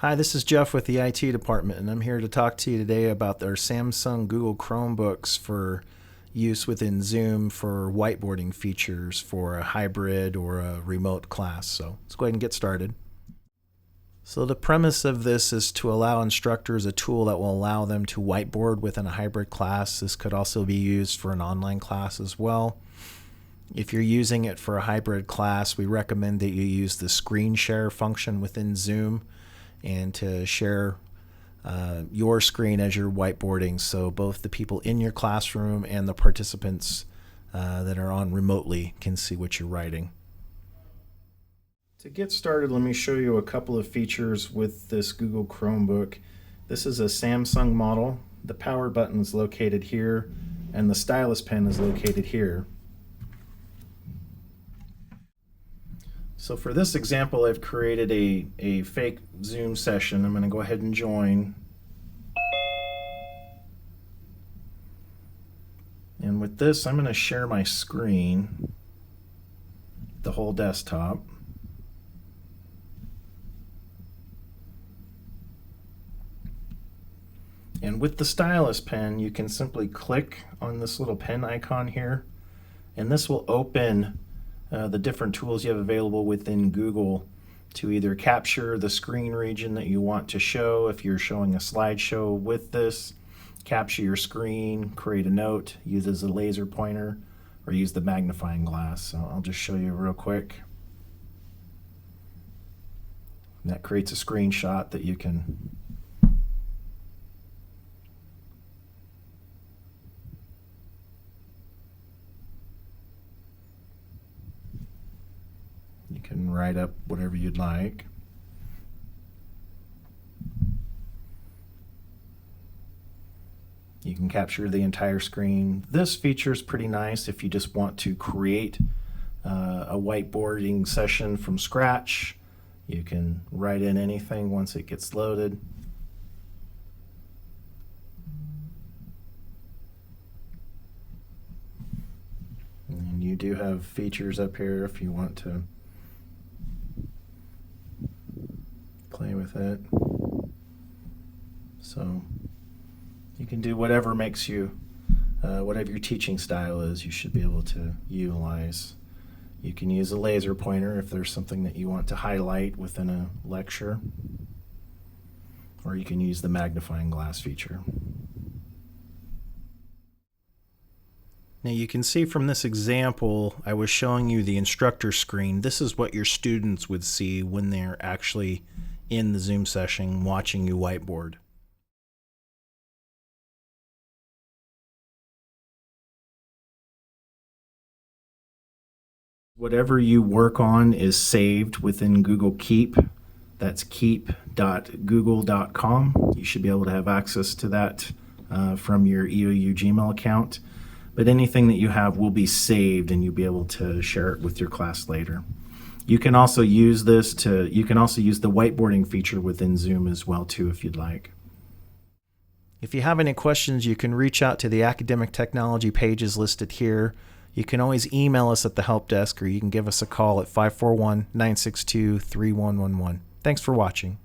Hi, this is Jeff with the IT department, and I'm here to talk to you today about our Samsung Google Chromebooks for use within Zoom for whiteboarding features for a hybrid or a remote class. So let's go ahead and get started. So the premise of this is to allow instructors a tool that will allow them to whiteboard within a hybrid class. This could also be used for an online class as well. If you're using it for a hybrid class, we recommend that you use the screen share function within Zoom and to share your screen as you're whiteboarding, so both the people in your classroom and the participants that are on remotely can see what you're writing. To get started, let me show you a couple of features with this Google Chromebook. This is a Samsung model. The power button is located here, and the stylus pen is located here. So for this example, I've created a fake Zoom session. I'm going to go ahead and join. And with this, I'm going to share my screen, the whole desktop. And with the stylus pen, you can simply click on this little pen icon here, and this will open the different tools you have available within Google to either capture the screen region that you want to show. If you're showing a slideshow with this, capture your screen, create a note, use it as a laser pointer, or use the magnifying glass. So I'll just show you real quick. And that creates a screenshot that you can write up whatever you'd like. You can capture the entire screen. This feature is pretty nice if you just want to create a whiteboarding session from scratch. You can write in anything once it gets loaded. And you do have features up here if you want to play with it. So you can do whatever makes you, whatever your teaching style is, you should be able to utilize. You can use a laser pointer if there's something that you want to highlight within a lecture, or you can use the magnifying glass feature. Now you can see from this example, I was showing you the instructor screen. This is what your students would see when they're actually in the Zoom session watching you whiteboard. Whatever you work on is saved within Google Keep. That's keep.google.com. You should be able to have access to that from your EOU Gmail account. But anything that you have will be saved, and you'll be able to share it with your class later. You can also use this you can also use the whiteboarding feature within Zoom as well too, if you'd like. If you have any questions, you can reach out to the academic technology pages listed here. You can always email us at the help desk, or you can give us a call at 541-962-3111. Thanks for watching.